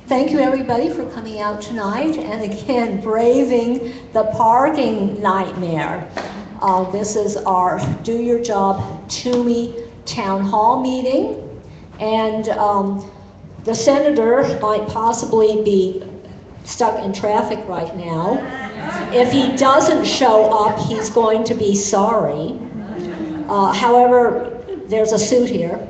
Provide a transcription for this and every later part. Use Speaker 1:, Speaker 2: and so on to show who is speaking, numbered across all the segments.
Speaker 1: Thank you everybody for coming out tonight and again braving the parking nightmare. This is our Do Your Job Toomey Town Hall meeting, and the senator might possibly be stuck in traffic right now. If he doesn't show up, he's going to be sorry. However, there's a suit here,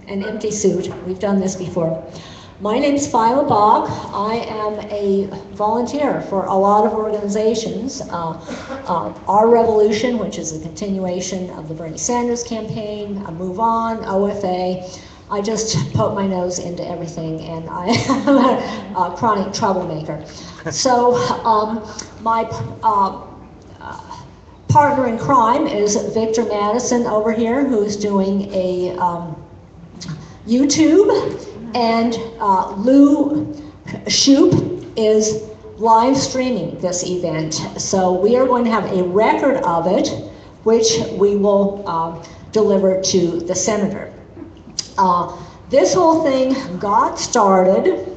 Speaker 1: an empty suit. We've done this before. My name's Phyla Bogg. I am a volunteer for a lot of organizations. Our Revolution, which is a continuation of the Bernie Sanders campaign, Move On, OFA. I just poke my nose into everything, and I am a chronic troublemaker. So my partner in crime is Victor Madison over here, who's doing a YouTube. And Lou Shoup is live streaming this event. So we are going to have a record of it, which we will deliver to the senator. This whole thing got started.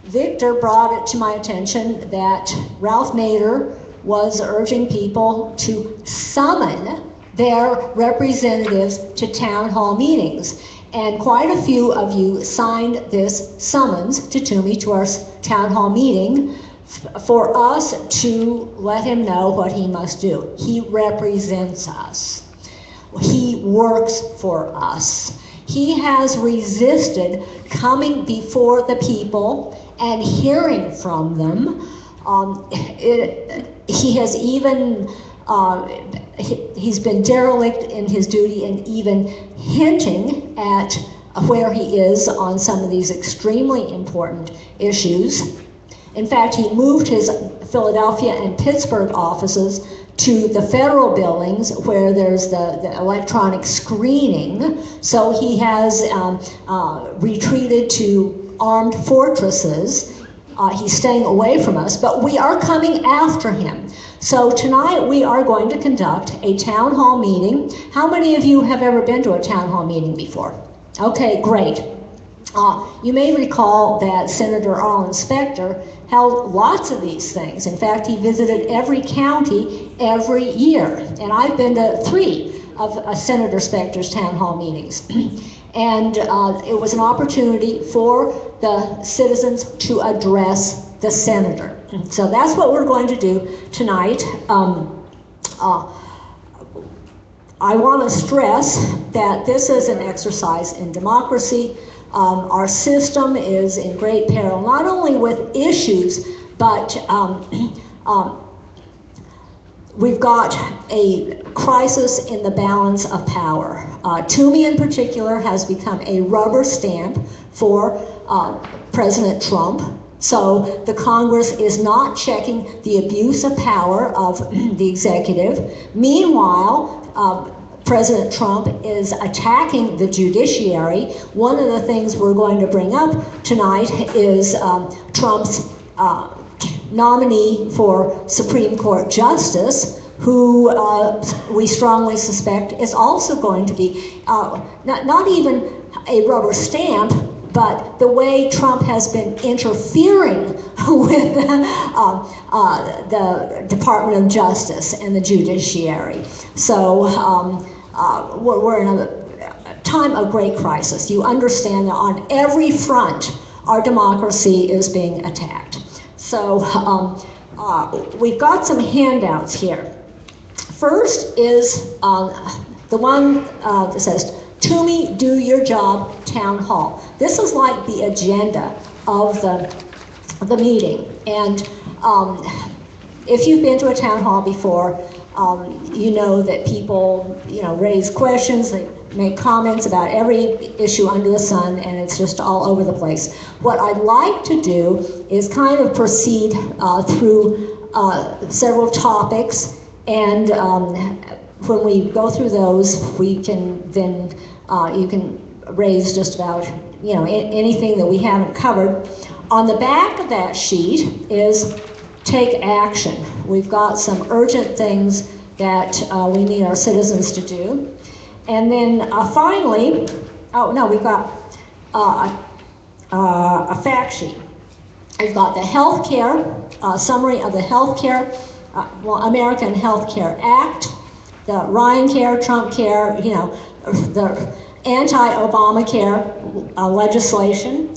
Speaker 1: Victor brought it to my attention that Ralph Nader was urging people to summon their representatives to town hall meetings. And quite a few of you signed this summons to Toomey, to our town hall meeting, for us to let him know what he must do. He represents us. He works for us. He has resisted coming before the people and hearing from them. He has even he's been derelict in his duty and even hinting at where he is on some of these extremely important issues. In fact, he moved his Philadelphia and Pittsburgh offices to the federal buildings where there's the electronic screening. So he has retreated to armed fortresses. He's staying away from us, but we are coming after him. So tonight we are going to conduct a town hall meeting. How many of you have ever been to a town hall meeting before? Okay, great. You may recall that Senator Arlen Specter held lots of these things. In fact, he visited every county every year, and I've been to 3 of Senator Specter's town hall meetings. And it was an opportunity for the citizens to address the senator. So that's what we're going to do tonight. I want to stress that this is an exercise in democracy. Our system is in great peril, not only with issues, but we've got a crisis in the balance of power. Toomey in particular has become a rubber stamp for President Trump. So the Congress is not checking the abuse of power of the executive. Meanwhile, President Trump is attacking the judiciary. One of the things we're going to bring up tonight is Trump's nominee for Supreme Court Justice, who we strongly suspect is also going to be not even a rubber stamp, but the way Trump has been interfering with the Department of Justice and the judiciary. So we're in a time of great crisis. You understand that on every front, our democracy is being attacked. So we've got some handouts here. First is the one that says, Toomey, Do Your Job Town Hall. This is like the agenda of the meeting. And if you've been to a town hall before, you know that people, raise questions, they make comments about every issue under the sun, and it's just all over the place. What I'd like to do is kind of proceed through several topics, and when we go through those, we can then, you can raise just about, anything that we haven't covered. On the back of that sheet is take action. We've got some urgent things that we need our citizens to do. And then finally, we've got a fact sheet. I've got the healthcare, summary of the healthcare, American Health Care Act, the Ryan Care, Trump Care, the anti-Obamacare legislation.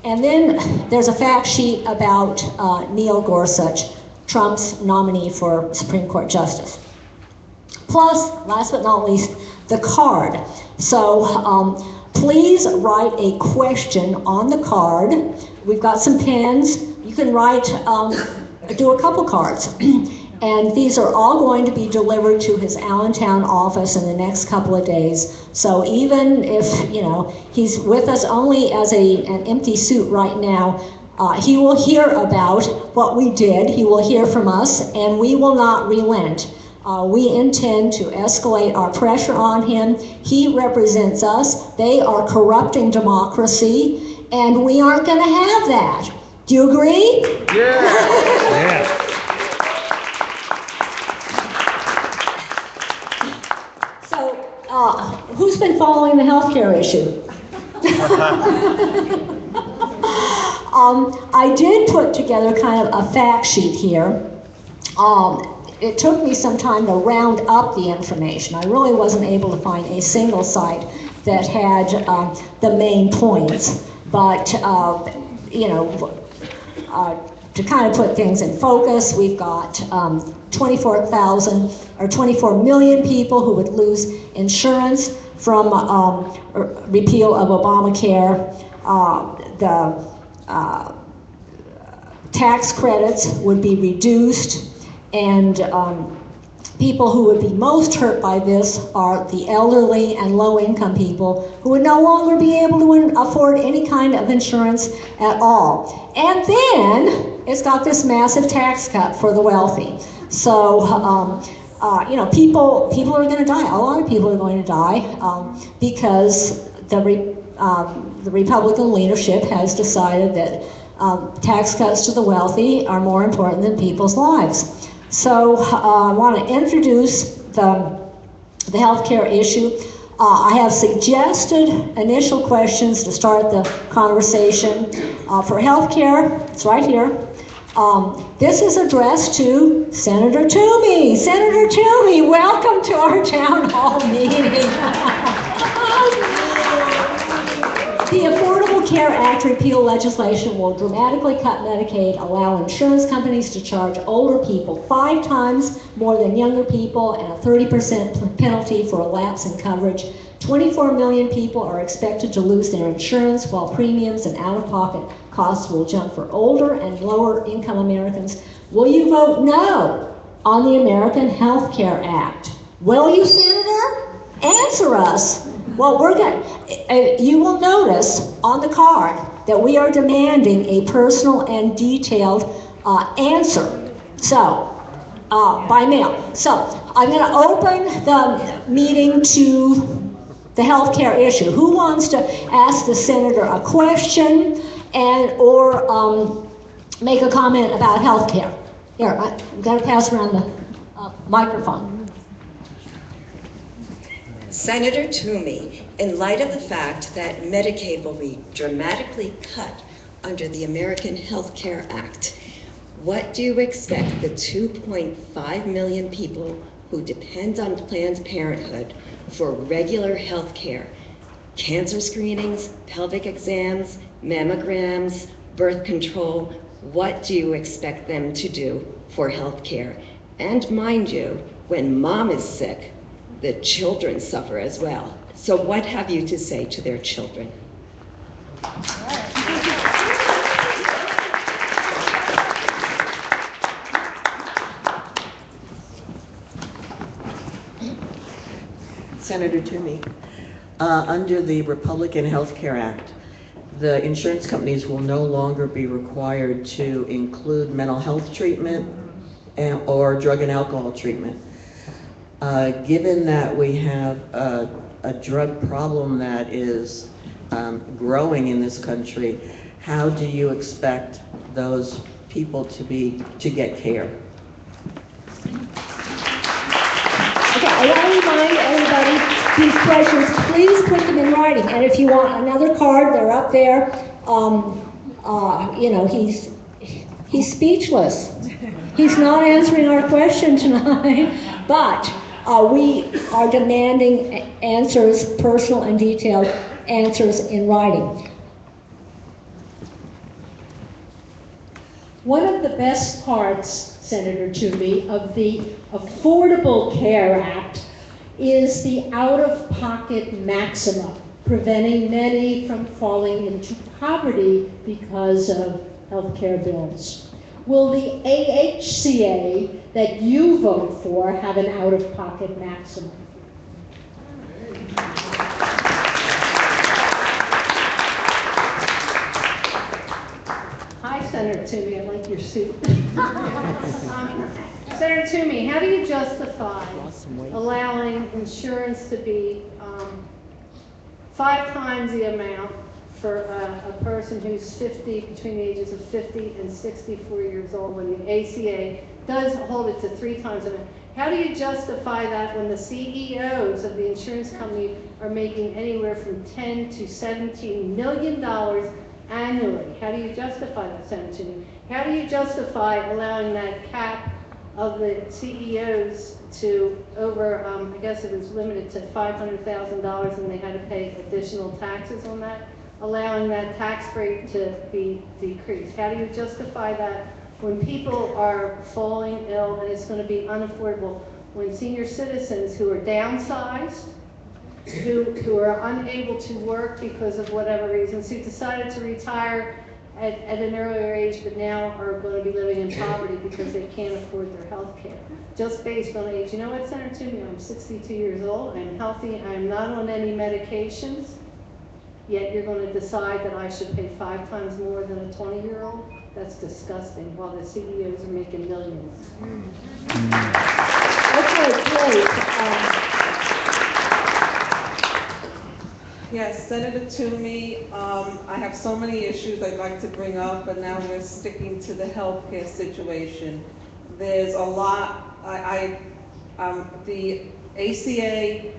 Speaker 1: And then there's a fact sheet about Neil Gorsuch, Trump's nominee for Supreme Court Justice. Plus, last but not least, the card. So please write a question on the card. We've got some pens. You can write, do a couple cards. And these are all going to be delivered to his Allentown office in the next couple of days. So even if, he's with us only as an empty suit right now, he will hear about what we did. He will hear from us, and we will not relent. We intend to escalate our pressure on him. He represents us. They are corrupting democracy, and we aren't going to have that. Do you agree?
Speaker 2: Yeah. Yeah.
Speaker 1: Who's been following the healthcare issue? I did put together kind of a fact sheet here. It took me some time to round up the information. I really wasn't able to find a single site that had the main points, but to kind of put things in focus, we've got 24,000 or 24 million people who would lose insurance from repeal of Obamacare. The tax credits would be reduced, and people who would be most hurt by this are the elderly and low-income people who would no longer be able to afford any kind of insurance at all. And then it's got this massive tax cut for the wealthy. So, people are going to die. A lot of people are going to die because the Republican leadership has decided that tax cuts to the wealthy are more important than people's lives. So I want to introduce the healthcare issue. I have suggested initial questions to start the conversation. For healthcare, it's right here. This is addressed to Senator Toomey. Senator Toomey, welcome to our town hall meeting. The Affordable Care Act repeal legislation will dramatically cut Medicaid, allow insurance companies to charge older people 5 times more than younger people, and a 30% penalty for a lapse in coverage. 24 million people are expected to lose their insurance, while premiums and out-of-pocket costs will jump for older and lower-income Americans. Will you vote no on the American Health Care Act? Will you, Senator? Answer us. Well, you will notice on the card that we are demanding a personal and detailed answer. So, by mail. So, I'm going to open the meeting to the healthcare issue. Who wants to ask the senator a question or make a comment about healthcare? Here, I've got to pass around the microphone.
Speaker 3: Senator Toomey, in light of the fact that Medicaid will be dramatically cut under the American Health Care Act, what do you expect the 2.5 million people who depend on Planned Parenthood for regular health care, cancer screenings, pelvic exams, mammograms, birth control, what do you expect them to do for health care? And mind you, when mom is sick, the children suffer as well. So what have you to say to their children?
Speaker 4: Senator Toomey, under the Republican Health Care Act, the insurance companies will no longer be required to include mental health treatment or drug and alcohol treatment. Given that we have a drug problem that is growing in this country, how do you expect those people to get care?
Speaker 1: Okay, I want to remind everybody, these questions, please put them in writing. And if you want another card, they're up there. he's speechless. He's not answering our question tonight, but we are demanding answers, personal and detailed answers in writing.
Speaker 5: One of the best parts, Senator Toomey, of the Affordable Care Act is the out-of-pocket maximum, preventing many from falling into poverty because of health care bills. Will the AHCA that you vote for have an out-of-pocket maximum?
Speaker 6: Hi, Senator Toomey. I like your suit. Senator Toomey, how do you justify allowing insurance to be 5 times the amount for a person who's 50, between the ages of 50 and 64 years old, when the ACA does hold it to 3 times the amount? How do you justify that when the CEOs of the insurance company are making anywhere from $10 to $17 million annually? How do you justify that, Senator Toomey? How do you justify allowing that cap of the CEOs to over, I guess it was limited to $500,000 and they had to pay additional taxes on that, allowing that tax rate to be decreased? How do you justify that when people are falling ill and it's going to be unaffordable, when senior citizens who are downsized, who are unable to work because of whatever reasons, who decided to retire at an earlier age but now are going to be living in poverty because they can't afford their health care, just based on age? You know what, Senator Toomey, I'm 62 years old, I'm healthy, I'm not on any medications, yet you're going to decide that I should pay 5 times more than a 20-year-old? That's disgusting, while the CEOs are making millions.
Speaker 1: Okay, great.
Speaker 7: Yes, Senator Toomey, I have so many issues I'd like to bring up, but now we're sticking to the healthcare situation. There's a lot, the ACA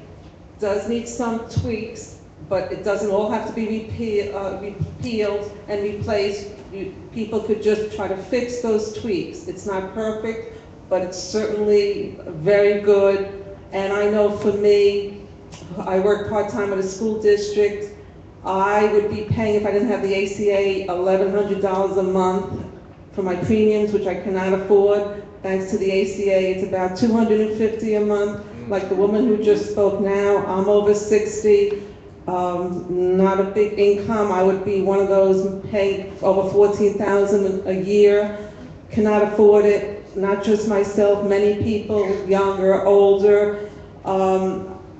Speaker 7: does need some tweaks, but it doesn't all have to be repealed and replaced. People could just try to fix those tweaks. It's not perfect, but it's certainly very good. And I know for me, I work part-time at a school district. I would be paying, if I didn't have the ACA, $1,100 a month for my premiums, which I cannot afford. Thanks to the ACA, it's about $250 a month. Like the woman who just spoke now, I'm over 60, not a big income. I would be one of those paying over $14,000 a year. Cannot afford it, not just myself, many people, younger, older.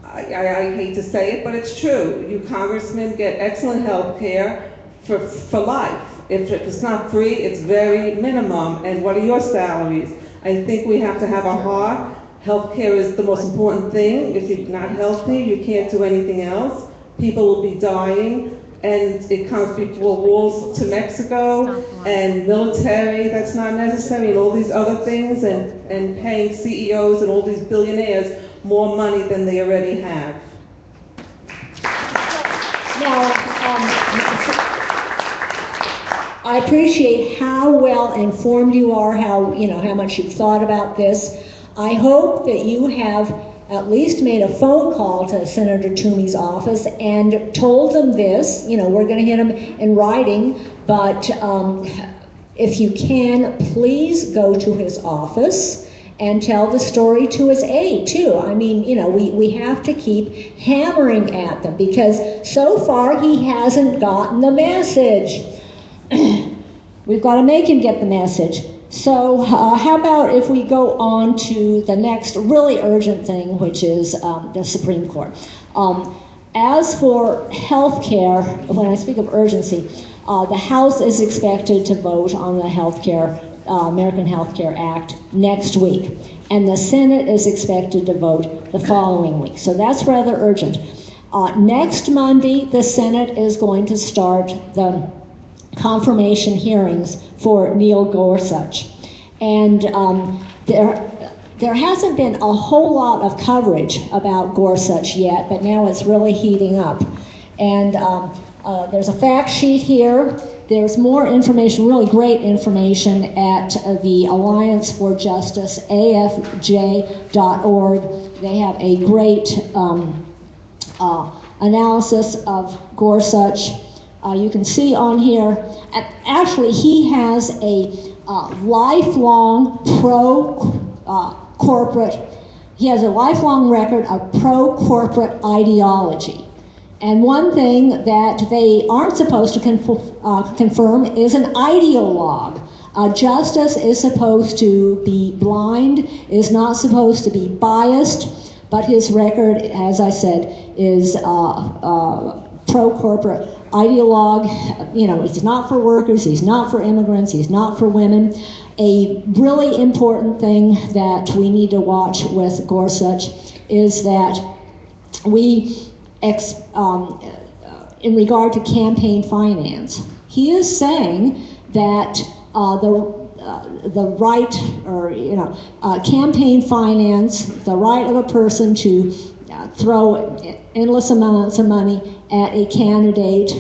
Speaker 7: I hate to say it, but it's true. You congressmen get excellent health care for life. If it's not free, it's very minimum. And what are your salaries? I think we have to have a heart. Health care is the most important thing. If you're not healthy, you can't do anything else. People will be dying. And it comes before walls to Mexico and military, that's not necessary, and all these other things, and paying CEOs and all these billionaires more money than they already have.
Speaker 1: Now, I appreciate how well informed you are, how much you've thought about this. I hope that you have at least made a phone call to Senator Toomey's office and told them this. We're going to get them in writing, but if you can, please go to his office and tell the story to his aide too. I mean, we have to keep hammering at them because so far he hasn't gotten the message. We've got to make him get the message. So how about if we go on to the next really urgent thing, which is the Supreme Court. As for health care, when I speak of urgency, the House is expected to vote on the American Health Care Act next week, and the Senate is expected to vote the following week. So that's rather urgent. Next Monday, the Senate is going to start the confirmation hearings for Neil Gorsuch. And there hasn't been a whole lot of coverage about Gorsuch yet, but now it's really heating up. And There's a fact sheet here. There's more information, really great information at the Alliance for Justice, afj.org. They have a great analysis of Gorsuch. You can see on here, actually he has a lifelong pro-corporate, he has a lifelong record of pro-corporate ideology. And one thing that they aren't supposed to confirm is an ideologue. Justice is supposed to be blind, is not supposed to be biased, but his record, as I said, is pro-corporate ideologue. You know, he's not for workers, he's not for immigrants, he's not for women. A really important thing that we need to watch with Gorsuch is that in regard to campaign finance, he is saying that the right, or campaign finance, the right of a person to throw endless amounts of money at a candidate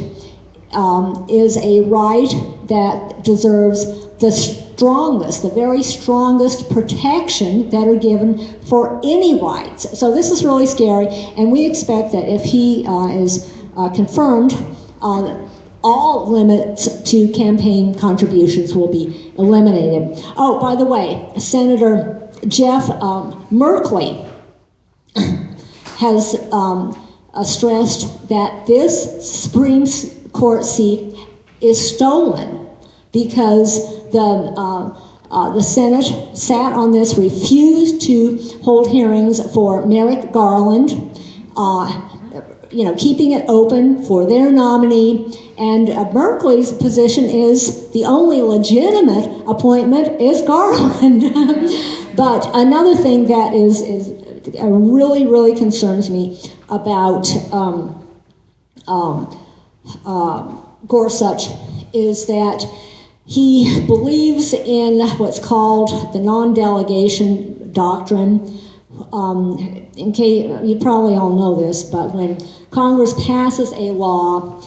Speaker 1: is a right that deserves the very strongest protection that are given for any rights. So this is really scary, and we expect that if he is confirmed, all limits to campaign contributions will be eliminated. Oh, by the way, Senator Jeff Merkley has stressed that this Supreme Court seat is stolen because the Senate sat on this, refused to hold hearings for Merrick Garland, keeping it open for their nominee. And Berkeley's position is the only legitimate appointment is Garland. But another thing that is really, really concerns me about Gorsuch is that he believes in what's called the non-delegation doctrine. In case, you probably all know this, but when Congress passes a law,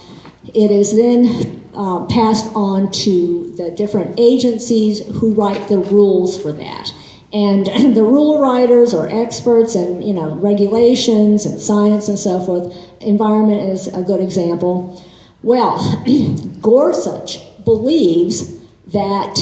Speaker 1: it is then passed on to the different agencies who write the rules for that. And the rule writers are experts in regulations and science and so forth. Environment is a good example. Well, Gorsuch believes that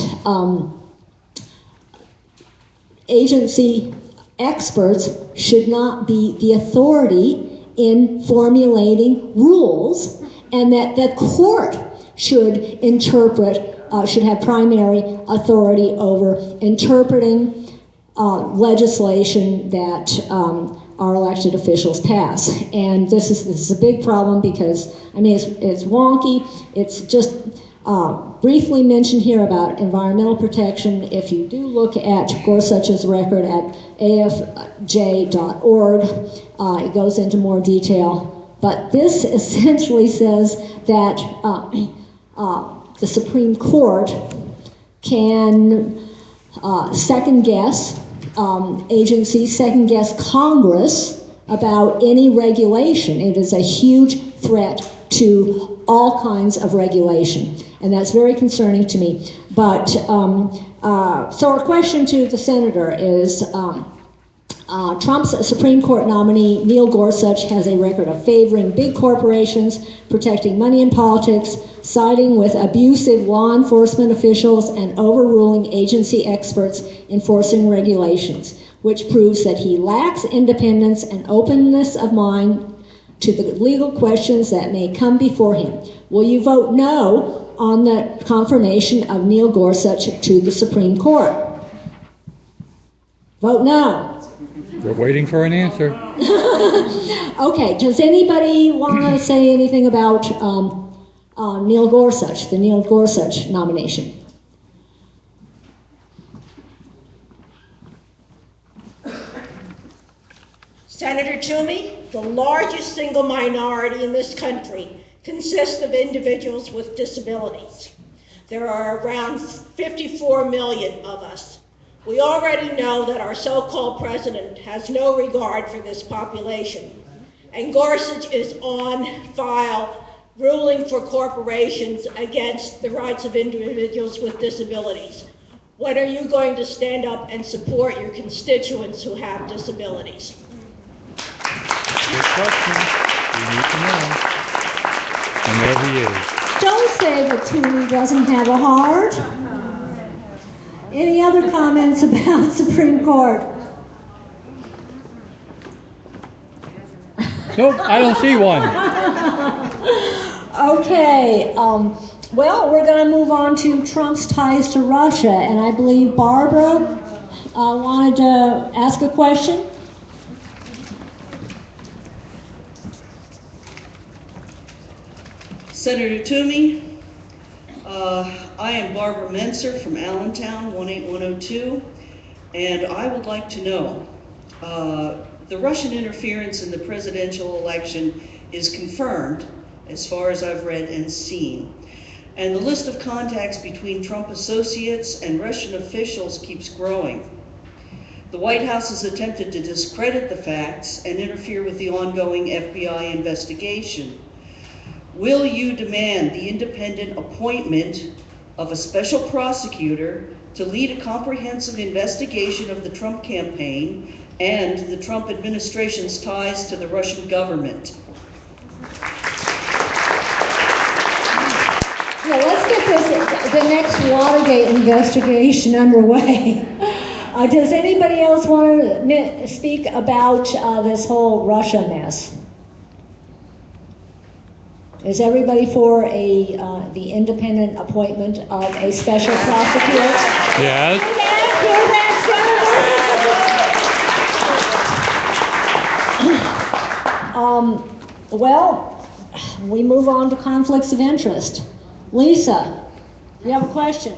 Speaker 1: agency experts should not be the authority in formulating rules, and that the court should should have primary authority over interpreting legislation that our elected officials pass. And this is a big problem because, it's wonky. It's just briefly mentioned here about environmental protection. If you do look at Gorsuch's record at afj.org, it goes into more detail. But this essentially says that the Supreme Court can second guess agencies, second guess Congress about any regulation. It is a huge threat to all kinds of regulation, and that's very concerning to me. But so our question to the senator is, Trump's Supreme Court nominee, Neil Gorsuch, has a record of favoring big corporations, protecting money in politics, siding with abusive law enforcement officials, and overruling agency experts enforcing regulations, which proves that he lacks independence and openness of mind to the legal questions that may come before him. Will you vote no on the confirmation of Neil Gorsuch to the Supreme Court? Vote no.
Speaker 2: We're waiting for an answer.
Speaker 1: Okay, does anybody want to say anything about Neil Gorsuch, the Neil Gorsuch nomination?
Speaker 5: Senator Toomey, the largest single minority in this country consists of individuals with disabilities. There are around 54 million of us. We already know that our so-called president has no regard for this population, and Gorsuch is on file
Speaker 8: ruling for corporations against the rights of individuals with disabilities? When are you going to stand up and support your constituents who have disabilities?
Speaker 2: Good question. We need to know. And there he is.
Speaker 1: Don't say that Toomey doesn't have a heart. Any other comments about Supreme Court?
Speaker 2: Nope, I don't see one.
Speaker 1: Okay, well, we're going to move on to Trump's ties to Russia, and I believe Barbara wanted to ask a question.
Speaker 9: Senator Toomey, I am Barbara Menser from Allentown, 18102, and I would like to know, the Russian interference in the presidential election is confirmed, as far as I've read and seen. And the list of contacts between Trump associates and Russian officials keeps growing. The White House has attempted to discredit the facts and interfere with the ongoing FBI investigation. Will you demand the independent appointment of a special prosecutor to lead a comprehensive investigation of the Trump campaign and the Trump administration's ties to the Russian government?
Speaker 1: Yeah, let's get the next Watergate investigation underway. Does anybody else want to speak about this whole Russia mess? Is everybody for the independent appointment of a special prosecutor?
Speaker 2: Yes.
Speaker 1: Hear that, well, we move on to conflicts of interest. Lisa, you have a question?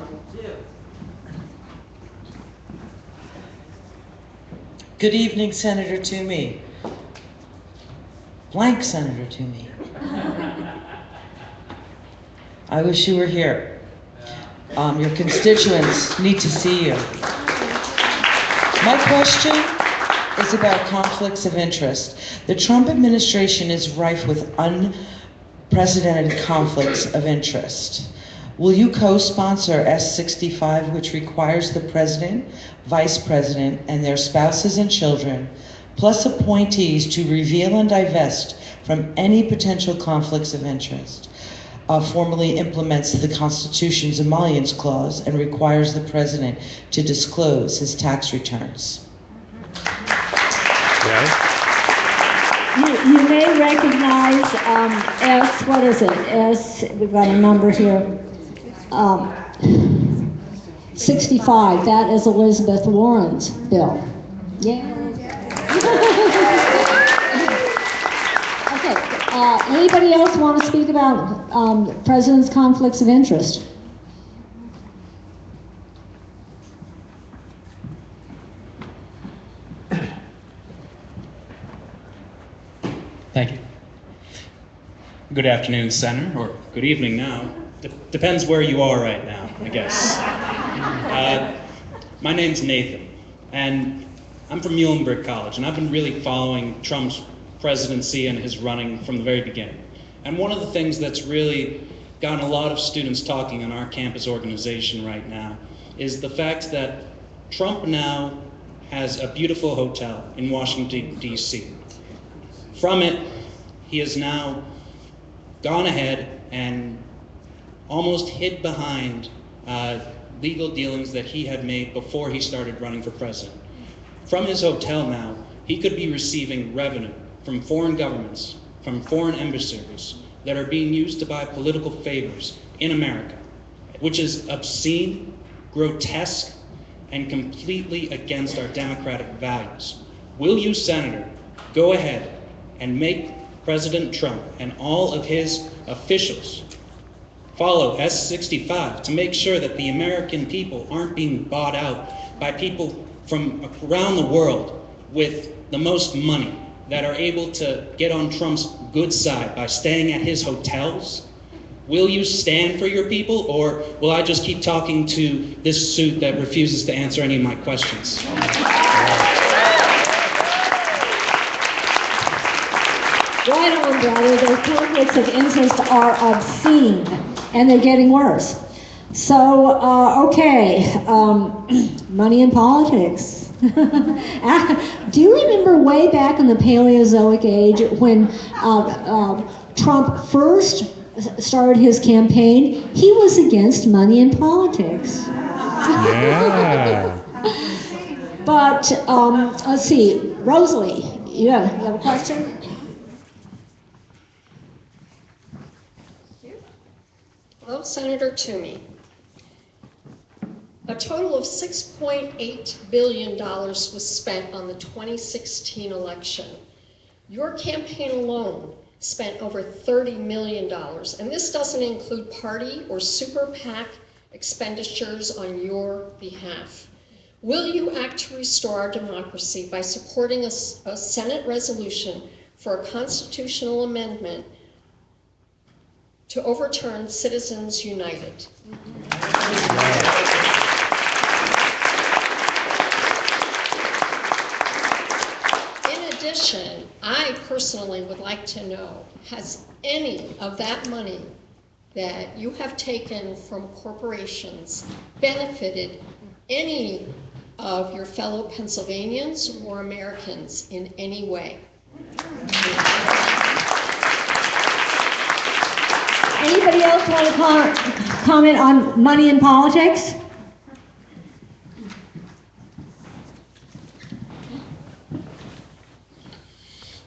Speaker 10: Good evening, Senator Toomey. Blank Senator Toomey. I wish you were here. Your constituents need to see you. My question is about conflicts of interest. The Trump administration is rife with unprecedented conflicts of interest. Will you co-sponsor S65, which requires the president, vice president, and their spouses and children, plus appointees, to reveal and divest from any potential conflicts of interest, formally implements the Constitution's emollients clause, and requires the president to disclose his tax returns?
Speaker 2: Yes.
Speaker 1: You may recognize S, what is it? S, we've got a number here. 65, that is Elizabeth Warren's bill. Yeah. Okay, anybody else want to speak about the president's conflicts of interest?
Speaker 11: Thank you. Good afternoon, Senator, or good evening now. Depends where you are right now, I guess. My name's Nathan, and I'm from Muhlenberg College, and I've been really following Trump's presidency and his running from the very beginning. And one of the things that's really gotten a lot of students talking on our campus organization right now is the fact that Trump now has a beautiful hotel in Washington, D.C. From it, he has now gone ahead and almost hid behind legal dealings that he had made before he started running for president. From his hotel now, he could be receiving revenue from foreign governments, from foreign emissaries that are being used to buy political favors in America, which is obscene, grotesque, and completely against our democratic values. Will you, Senator, go ahead and make President Trump and all of his officials follow S65 to make sure that the American people aren't being bought out by people from around the world with the most money that are able to get on Trump's good side by staying at his hotels? Will you stand for your people, or will I just keep talking to this suit that refuses to answer any of my questions?
Speaker 1: Right on, brother. Their conflicts of interest are obscene, and they're getting worse. So, okay, money in politics. Do you remember way back in the Paleozoic age when Trump first started his campaign? He was against money in politics.
Speaker 2: Yeah.
Speaker 1: But let's see, Rosalie, you have a question?
Speaker 12: Hello, Senator Toomey. A total of $6.8 billion was spent on the 2016 election. Your campaign alone spent over $30 million, and this doesn't include party or super PAC expenditures on your behalf. Will you act to restore our democracy by supporting a Senate resolution for a constitutional amendment to overturn Citizens United? In addition, I personally would like to know, has any of that money that you have taken from corporations benefited any of your fellow Pennsylvanians or Americans in any way?
Speaker 1: Anybody else want to comment on money in politics?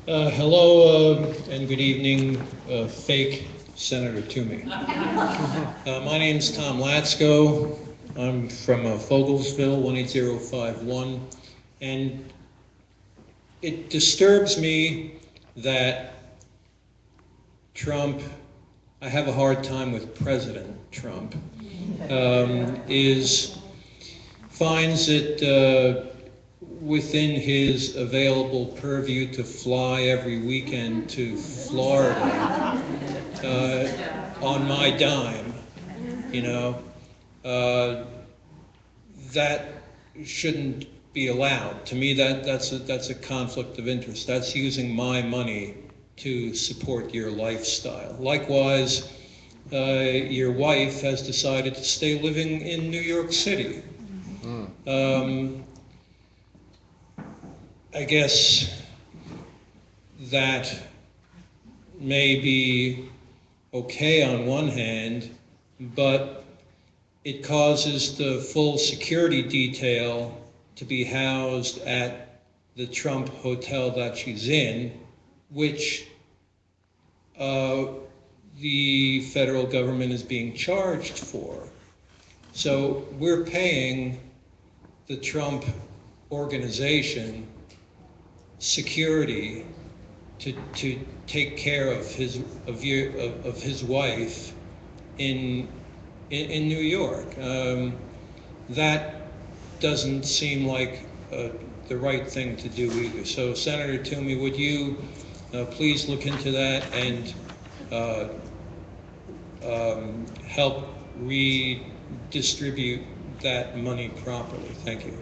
Speaker 13: Hello and good evening, fake Senator Toomey. My name's Tom Latsko. I'm from Fogelsville, 18051, and it disturbs me that Trump, I have a hard time with President Trump, finds it within his available purview to fly every weekend to Florida on my dime, you know. That shouldn't be allowed. To me, that's a conflict of interest. That's using my money to support your lifestyle. Likewise, your wife has decided to stay living in New York City. I guess that may be okay on one hand, but it causes the full security detail to be housed at the Trump hotel that she's in, which the federal government is being charged for. So we're paying the Trump organization security to take care of his wife in New York. That doesn't seem like the right thing to do either. So Senator Toomey, would you please look into that and help redistribute that money properly? Thank you.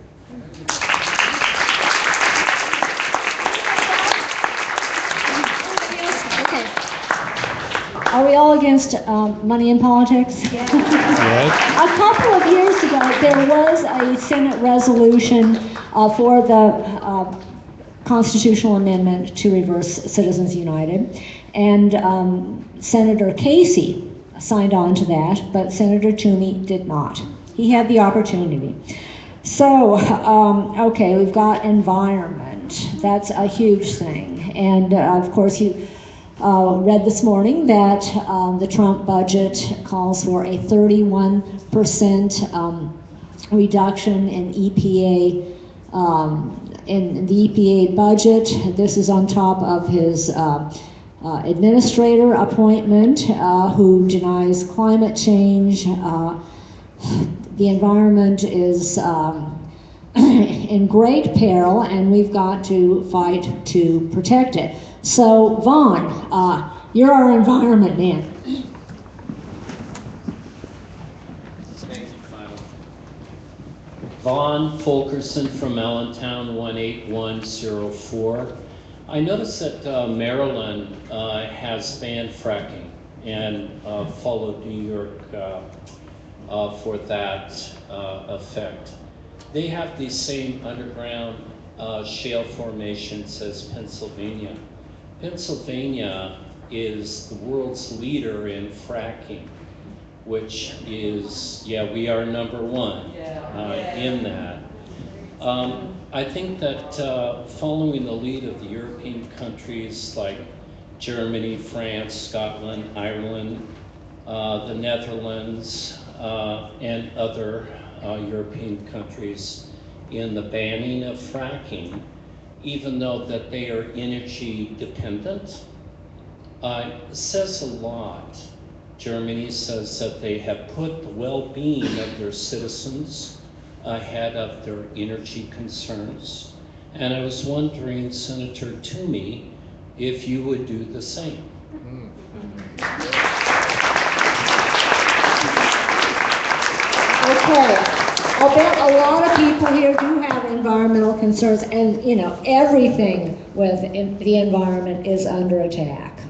Speaker 1: Okay. Are we all against money in politics?
Speaker 2: Yes.
Speaker 1: A couple of years ago, there was a Senate resolution for the constitutional amendment to reverse Citizens United, and Senator Casey signed on to that, but Senator Toomey did not. He had the opportunity. So, okay, we've got environment. That's a huge thing. And of course, you read this morning that the Trump budget calls for a 31% reduction in EPA, in the EPA budget. This is on top of his administrator appointment who denies climate change. The environment is in great peril, and we've got to fight to protect it. So, Vaughn, you're our environment man.
Speaker 14: Thank you, Final. Vaughn Fulkerson from Allentown, 18104.
Speaker 15: I noticed that Maryland has banned fracking and followed New York for that effect. They have the same underground shale formations as Pennsylvania. Pennsylvania is the world's leader in fracking, which is, yeah, we are number one in that. I think that following the lead of the European countries like Germany, France, Scotland, Ireland, the Netherlands, and other European countries in the banning of fracking, even though that they are energy dependent, says a lot. Germany says that they have put the well-being of their citizens ahead of their energy concerns. And I was wondering, Senator Toomey, if you would do the same.
Speaker 1: Okay, I'll bet a lot of people here do have environmental concerns, and you know, everything with the environment is under attack.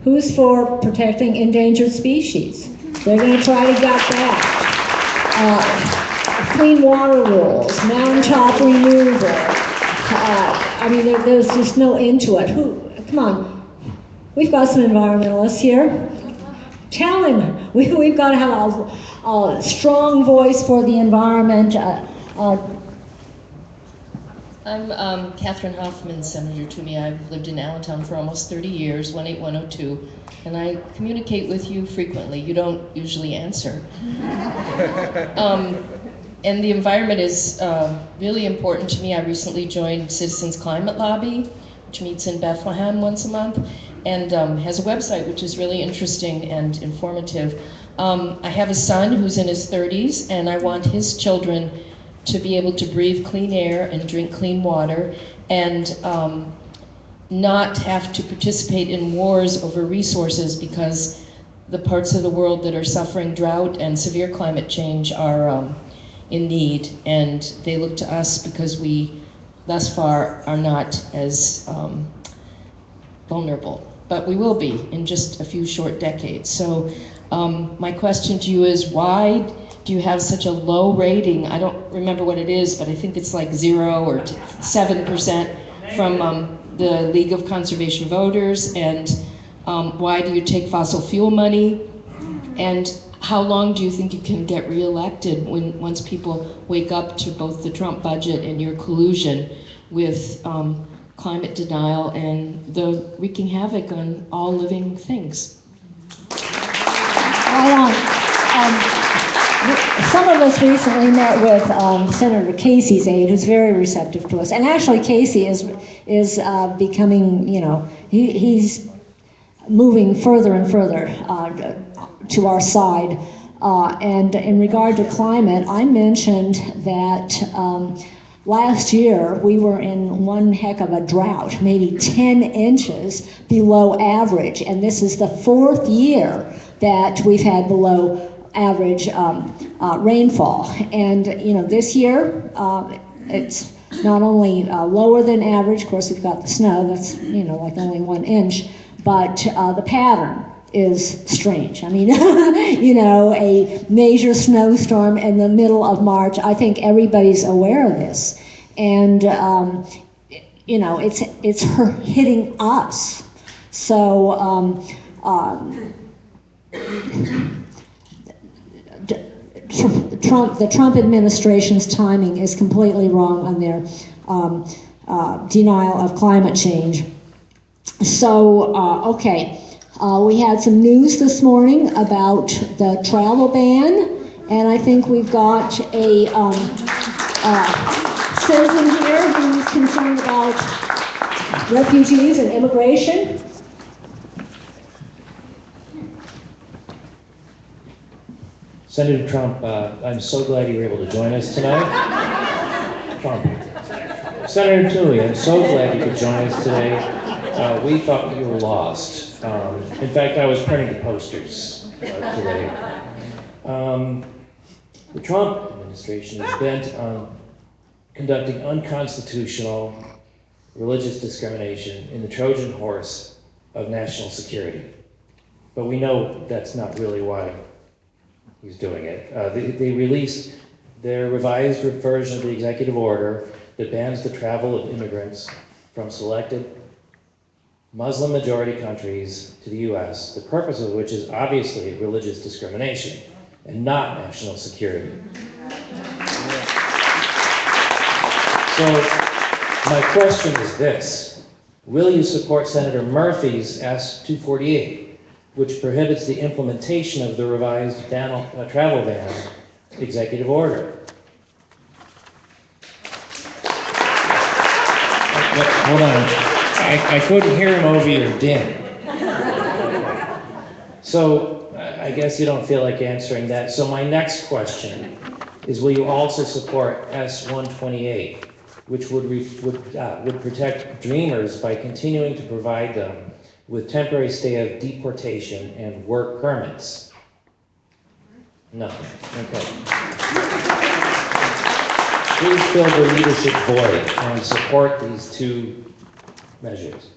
Speaker 1: Who's for protecting endangered species? They're going to try to gut that. Clean water rules, mountaintop removal. I mean, there's just no end to it. Come on, we've got some environmentalists here. Tell him we've got to have a strong voice for the environment.
Speaker 16: I'm Catherine Hoffman, Senator Toomey. I've lived in Allentown for almost 30 years, 18102, and I communicate with you frequently. You don't usually answer. And the environment is really important to me. I recently joined Citizens Climate Lobby, which meets in Bethlehem once a month, and has a website which is really interesting and informative. I have a son who's in his 30s, and I want his children to be able to breathe clean air and drink clean water, and not have to participate in wars over resources, because the parts of the world that are suffering drought and severe climate change are in need, and they look to us because we, thus far, are not as vulnerable. But we will be in just a few short decades. So my question to you is, why do you have such a low rating? I don't remember what it is, but I think it's like 0 or 7% from the League of Conservation Voters, and why do you take fossil fuel money? And how long do you think you can get reelected once people wake up to both the Trump budget and your collusion with climate denial and the wreaking havoc on all living things?
Speaker 1: Right on. Some of us recently met with Senator Casey's aide, who's very receptive to us. And actually, Casey is becoming, you know, he's moving further and further to our side. And in regard to climate, I mentioned that last year we were in one heck of a drought, maybe 10 inches below average. And this is the 4th year that we've had below average rainfall. And you know, this year it's not only lower than average. Of course, we've got the snow, that's, you know, like only 1 inch, but the pattern is strange. I mean, you know, a major snowstorm in the middle of March. I think everybody's aware of this, and you know, it's hitting us. So the Trump administration's timing is completely wrong on their denial of climate change. So, okay, we had some news this morning about the travel ban, and I think we've got a citizen here who's concerned about refugees and immigration.
Speaker 17: Senator Trump, I'm so glad you were able to join us tonight. Trump. Senator Toomey, I'm so glad you could join us today. We thought you were lost. In fact, I was printing the posters today. The Trump administration is bent on conducting unconstitutional religious discrimination in the Trojan horse of national security. But we know that's not really why he's doing it. They released their revised version of the executive order that bans the travel of immigrants from selected Muslim-majority countries to the U.S., the purpose of which is obviously religious discrimination and not national security. So my question is this: will you support Senator Murphy's S-248, which prohibits the implementation of the revised travel ban executive order? Hold on. I couldn't hear him over your din. So I guess you don't feel like answering that. So my next question is, will you also support S-128, which would protect dreamers by continuing to provide them with temporary stay of deportation and work permits? No. Okay. Please fill the leadership void and support these two measures.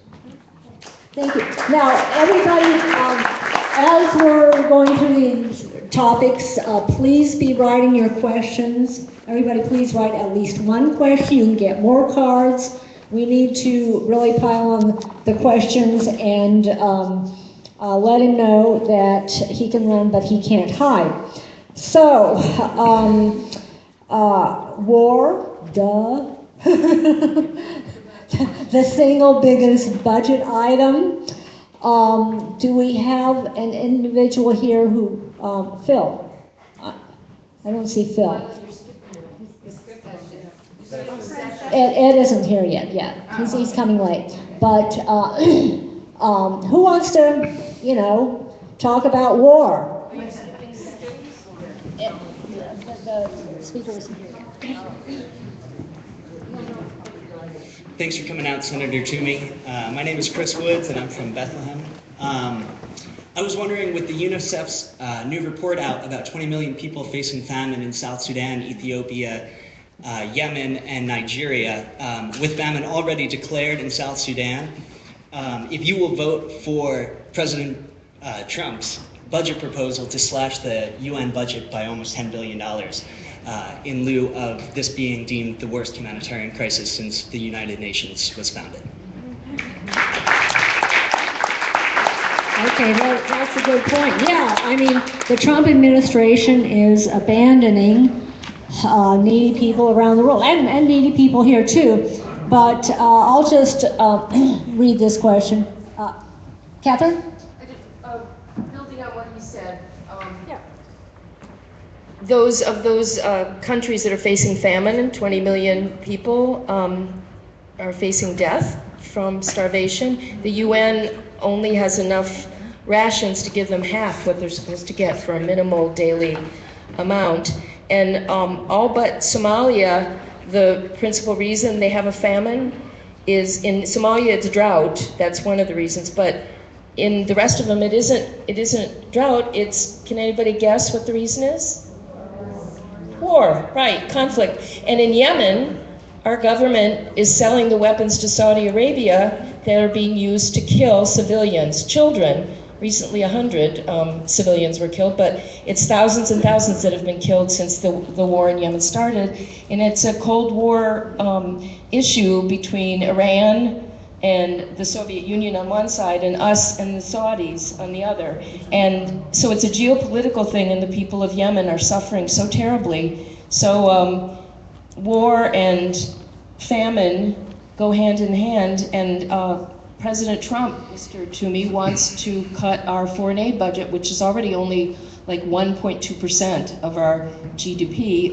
Speaker 1: Thank you. Now, everybody, as we're going through these topics, please be writing your questions. Everybody, please write at least one question. You can get more cards. We need to really pile on the questions and let him know that he can run, but he can't hide. So, war, duh. The single biggest budget item. Do we have an individual here who, Phil? I don't see Phil. Ed isn't here yet. He's coming late. But who wants to, talk about war? The speaker isn't here.
Speaker 18: Thanks for coming out, Senator Toomey. My name is Chris Woods, and I'm from Bethlehem. I was wondering, with the UNICEF's new report out about 20 million people facing famine in South Sudan, Ethiopia, Yemen, and Nigeria, with famine already declared in South Sudan, if you will vote for President Trump's budget proposal to slash the UN budget by almost $10 billion, in lieu of this being deemed the worst humanitarian crisis since the United Nations was founded.
Speaker 1: Okay, that's a good point. Yeah, I mean, the Trump administration is abandoning needy people around the world, and needy people here too. But I'll just read this question. Catherine?
Speaker 16: Building on what he said, those countries that are facing famine, 20 million people are facing death from starvation. The UN only has enough rations to give them half what they're supposed to get for a minimal daily amount. And all but Somalia, the principal reason they have a famine is in Somalia it's drought. That's one of the reasons. But in the rest of them, it isn't drought. Can anybody guess what the reason is? War, right, conflict. And in Yemen, our government is selling the weapons to Saudi Arabia that are being used to kill civilians, children. Recently 100 civilians were killed, but it's thousands and thousands that have been killed since the war in Yemen started. And it's a Cold War issue between Iran and the Soviet Union on one side and us and the Saudis on the other. And so it's a geopolitical thing, and the people of Yemen are suffering so terribly. So war and famine go hand in hand, and President Trump, Mr. Toomey, wants to cut our foreign aid budget, which is already only like 1.2% of our GDP.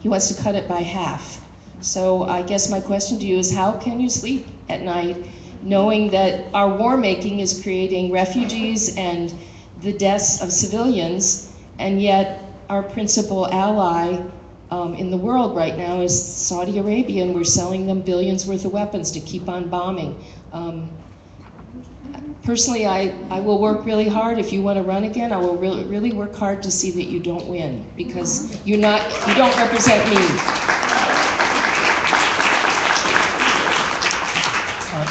Speaker 16: He wants to cut it by half. So I guess my question to you is, how can you sleep at night knowing that our war making is creating refugees and the deaths of civilians, and yet our principal ally in the world right now is Saudi Arabia, and we're selling them billions worth of weapons to keep on bombing. Personally, I will work really hard. If you want to run again, I will really work hard to see that you don't win, because you don't represent me.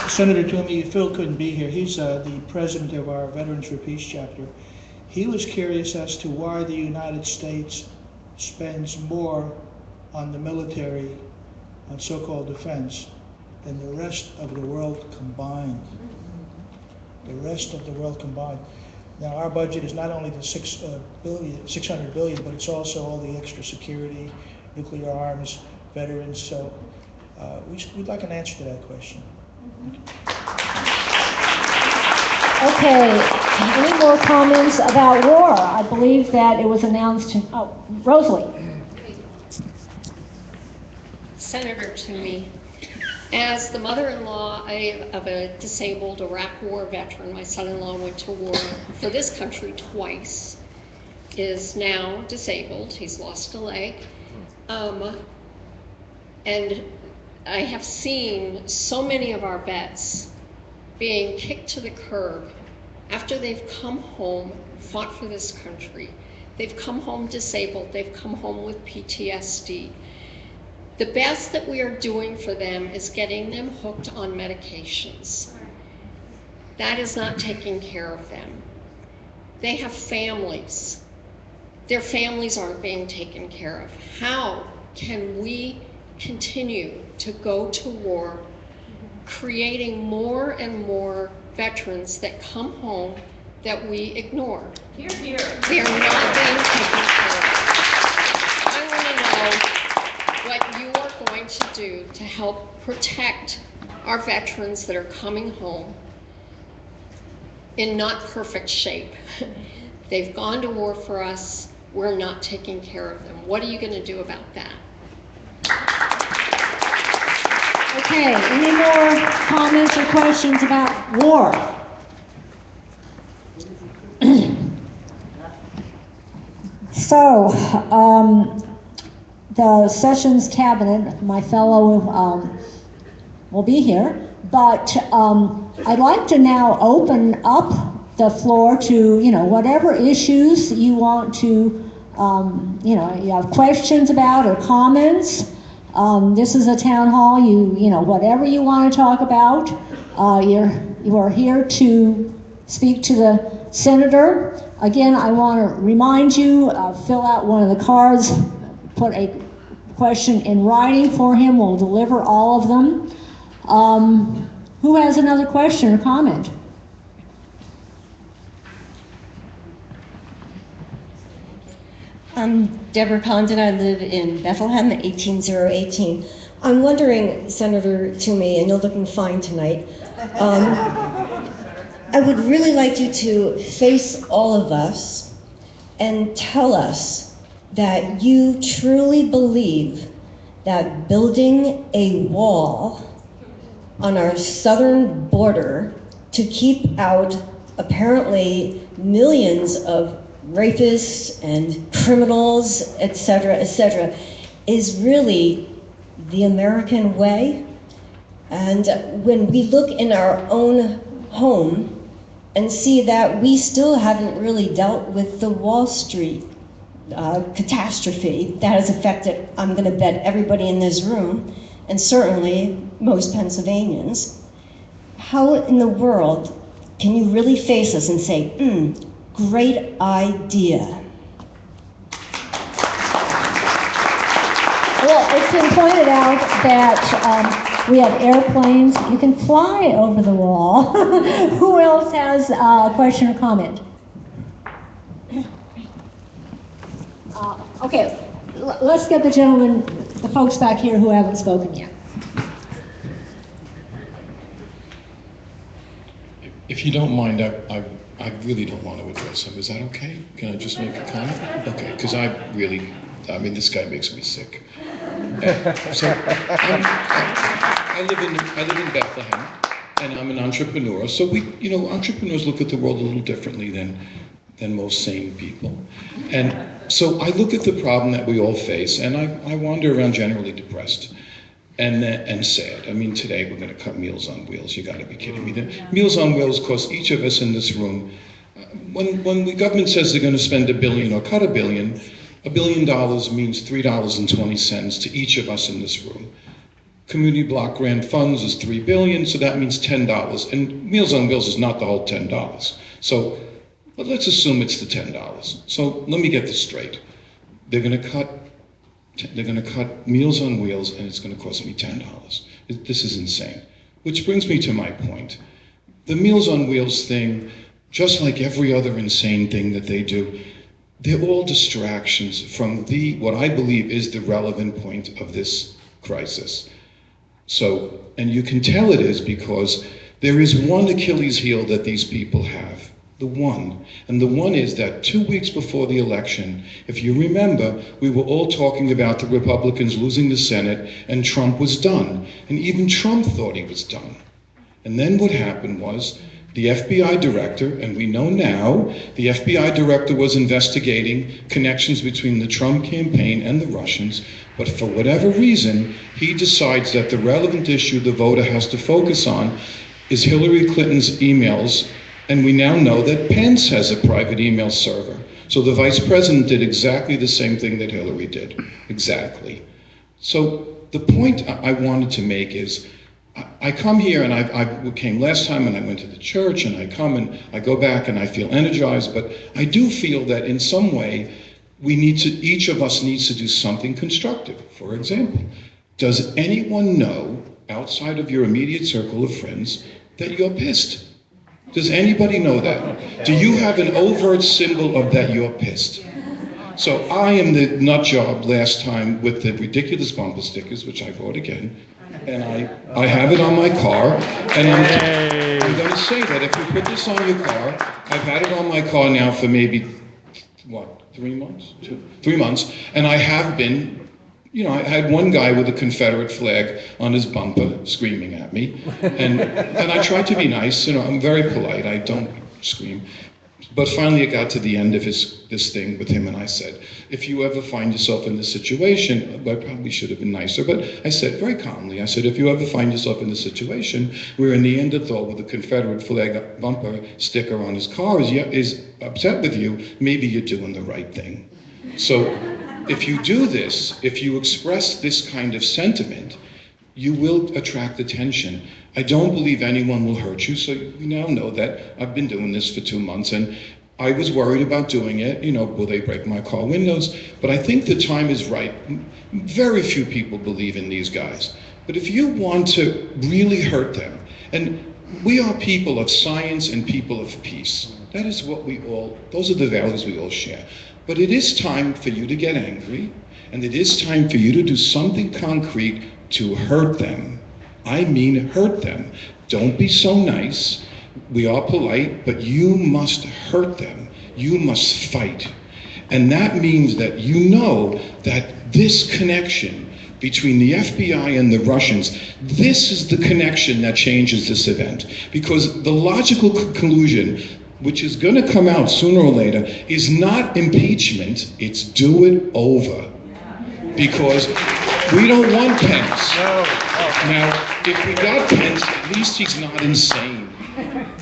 Speaker 19: Senator Toomey, Phil couldn't be here. He's the president of our Veterans for Peace chapter. He was curious as to why the United States spends more on the military, on so-called defense, than the rest of the world combined. The rest of the world combined. Now, our budget is not only the $600 billion, but it's also all the extra security, nuclear arms, veterans. So we'd like an answer to that question.
Speaker 1: Okay, any more comments about war? I believe that it was announced, Rosalie.
Speaker 12: Senator Toomey, as the mother-in-law of a disabled Iraq War veteran, my son-in-law went to war for this country twice, is now disabled, he's lost a leg, and I have seen so many of our vets being kicked to the curb after they've come home, fought for this country. They've come home disabled, they've come home with PTSD. The best that we are doing for them is getting them hooked on medications. That is not taking care of them. They have families. Their families aren't being taken care of. How can we continue to go to war, creating more and more veterans that come home that we ignore?
Speaker 20: Hear, hear.
Speaker 12: They're not being taken care of. I want to know what you are going to do to help protect our veterans that are coming home in not perfect shape. They've gone to war for us. We're not taking care of them. What are you going to do about that?
Speaker 1: Okay, any more comments or questions about war? So, the Sessions Cabinet, my fellow will be here, but I'd like to now open up the floor to, whatever issues you want to, you have questions about or comments. This is a town hall, whatever you want to talk about, you are here to speak to the senator. Again, I want to remind you, fill out one of the cards, put a question in writing for him. We'll deliver all of them. Who has another question or comment?
Speaker 21: I'm Deborah Condon. I live in Bethlehem, 18018. I'm wondering, Senator Toomey, and you're looking fine tonight, I would really like you to face all of us and tell us that you truly believe that building a wall on our southern border to keep out apparently millions of rapists and criminals, etc., is really the American way. And when we look in our own home and see that we still haven't really dealt with the Wall Street catastrophe that has affected, I'm going to bet, everybody in this room, and certainly most Pennsylvanians, how in the world can you really face us and say, great idea?
Speaker 1: Well, it's been pointed out that we have airplanes. You can fly over the wall. Who else has a question or comment? Okay, let's get the gentlemen, the folks back here who haven't spoken yet.
Speaker 22: If you don't mind, I really don't want to address him. Is that okay? Can I just make a comment? Okay, because this guy makes me sick. So I live in Bethlehem, and I'm an entrepreneur. So entrepreneurs look at the world a little differently than most sane people. And so I look at the problem that we all face, and I wander around generally depressed and sad. I mean, today we're going to cut Meals on Wheels. You got to be kidding me. Meals on Wheels cost each of us in this room, when the government says they're going to spend $1 billion or cut $1 billion, $1 billion means $3.20 to each of us in this room. community block grant funds is $3 billion, so that means $10. And Meals on Wheels is not the whole $10. So but let's assume it's the $10. So let me get this straight. They're going to cut Meals on Wheels, and it's going to cost me $10. This is insane. Which brings me to my point. The Meals on Wheels thing, just like every other insane thing that they do, they're all distractions from what I believe is the relevant point of this crisis. So, and you can tell it is because there is one Achilles heel that these people have. The one. And the one is that 2 weeks before the election, if you remember, we were all talking about the Republicans losing the Senate and Trump was done. And even Trump thought he was done. And then what happened was the FBI director, and we know now, the FBI director was investigating connections between the Trump campaign and the Russians, but for whatever reason, he decides that the relevant issue the voter has to focus on is Hillary Clinton's emails. And we now know that Pence has a private email server. So the vice president did exactly the same thing that Hillary did. Exactly. So the point I wanted to make is, I come here and I came last time and I went to the church and I come and I go back and I feel energized, but I do feel that in some way each of us needs to do something constructive. For example, does anyone know outside of your immediate circle of friends that you're pissed? Does anybody know that? Do you have an overt symbol of that you're pissed? So I am the nut job last time with the ridiculous bumper stickers, which I bought again, and I have it on my car, and I'm going to say that if you put this on your car, I've had it on my car now for maybe, 3 months? 3 months, and I have been, I had one guy with a Confederate flag on his bumper screaming at me, and I tried to be nice, I'm very polite, I don't scream. But finally it got to the end of this thing with him, and I said, if you ever find yourself in this situation, I probably should have been nicer, but I said very calmly, I said, if you ever find yourself in this situation where a Neanderthal with a Confederate flag bumper sticker on his car is upset with you, maybe you're doing the right thing. So if you do this, if you express this kind of sentiment, you will attract attention. I don't believe anyone will hurt you, so you now know that I've been doing this for 2 months, and I was worried about doing it, will they break my car windows? But I think the time is right. Very few people believe in these guys. But if you want to really hurt them, and we are people of science and people of peace. That is those are the values we all share. But it is time for you to get angry, and it is time for you to do something concrete to hurt them. I mean hurt them. Don't be so nice. We are polite, but you must hurt them. You must fight. And that means that you know that this connection between the FBI and the Russians, this is the connection that changes this event. Because the logical conclusion, which is going to come out sooner or later, is not impeachment, it's do it over. Because we don't want Pence. Now, if we got Pence, at least he's not insane.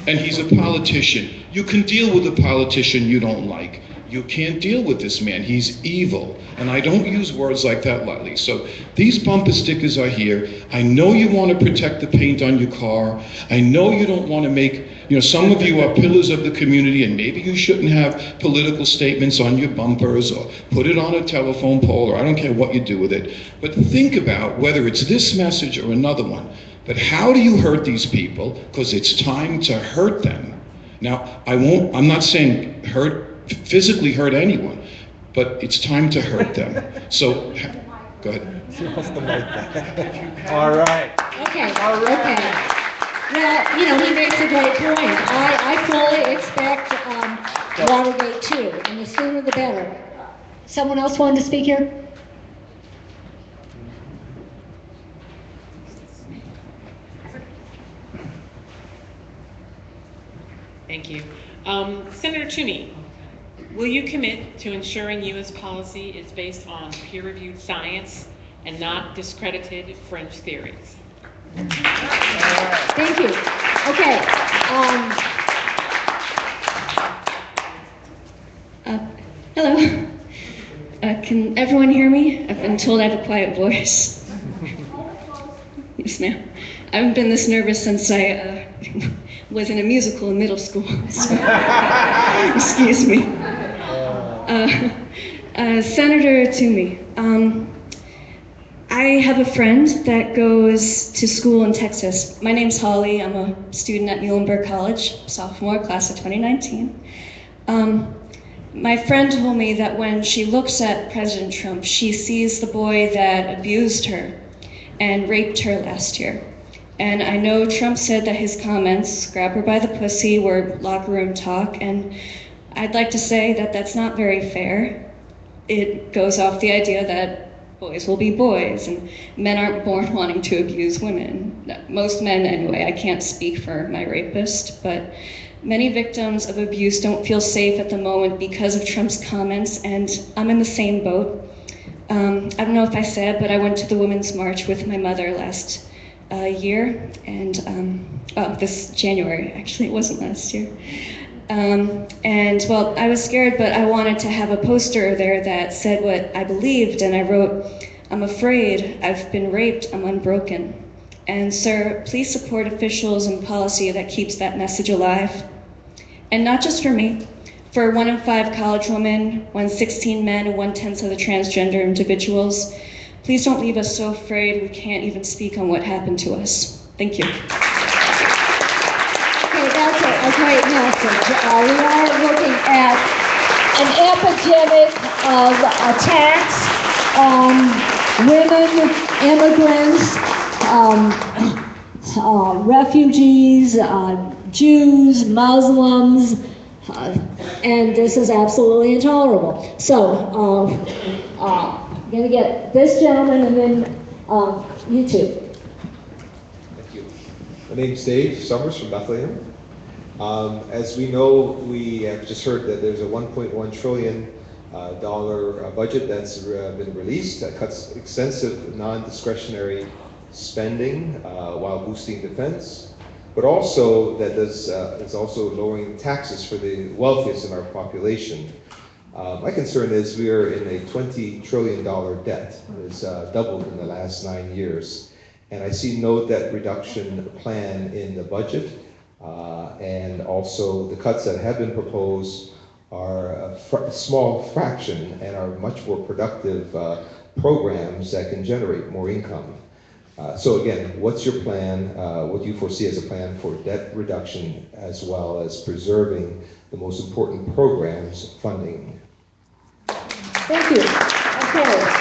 Speaker 22: And he's a politician. You can deal with a politician you don't like. You can't deal with this man. He's evil. And I don't use words like that lightly. So these bumper stickers are here. I know you want to protect the paint on your car. I know you don't want to make, some of you are pillars of the community, and maybe you shouldn't have political statements on your bumpers or put it on a telephone pole, or I don't care what you do with it. But think about whether it's this message or another one. But how do you hurt these people? Because it's time to hurt them. Now, I'm not saying physically hurt anyone, but it's time to hurt them. So, go ahead.
Speaker 2: She wants the mic back. All right.
Speaker 5: Okay. Well, he makes a great point. I fully expect Watergate 2, and the sooner the better. Someone else wanted to speak here?
Speaker 3: Thank you. Senator Toomey, will you commit to ensuring U.S. policy is based on peer-reviewed science and not discredited French theories?
Speaker 5: Thank you. Okay.
Speaker 20: Hello. Can everyone hear me? I've been told I have a quiet voice.
Speaker 4: Yes, ma'am. I haven't been this nervous since I was in a musical in middle school. So, excuse me. Senator Toomey, I have a friend that goes to school in Texas. My name's Holly. I'm a student at Muhlenberg College, sophomore, class of 2019. My friend told me that when she looks at President Trump, she sees the boy that abused her and raped her last year. And I know Trump said that his comments, grab her by the pussy, were locker room talk, and I'd like to say that that's not very fair. It goes off the idea that boys will be boys, and men aren't born wanting to abuse women. Most men, anyway. I can't speak for my rapist, but many victims of abuse don't feel safe at the moment because of Trump's comments, and I'm in the same boat. I don't know if I said, but I went to the Women's March with my mother last year, and this January, actually, it wasn't last year. And well, I was scared, but I wanted to have a poster there that said what I believed, and I wrote, "I'm afraid, I've been raped, I'm unbroken." And sir, please support officials and policy that keeps that message alive. And not just for me, for 1 in 5 college women, 1 in 16 men, and 1/10 of the transgender individuals. Please don't leave us so afraid we can't even speak on what happened to us. Thank you.
Speaker 1: Okay, that's a great message. We are looking at an epidemic of attacks on women, immigrants, refugees, Jews, Muslims, and this is absolutely intolerable. So, I'm going to get this gentleman and then you two.
Speaker 6: Thank you. My name is Dave Summers from Bethlehem. As we know, we have just heard that there's a $1.1 trillion budget that's been released that cuts extensive non-discretionary spending while boosting defense, but also that is also lowering taxes for the wealthiest in our population. My concern is we are in a $20 trillion debt. It's doubled in the last 9 years. And I see no debt reduction plan in the budget. And also the cuts that have been proposed are a small fraction and are much more productive programs that can generate more income. So again, what's your plan? What do you foresee as a plan for debt reduction as well as preserving the most important programs funding?
Speaker 1: Thank you. Okay.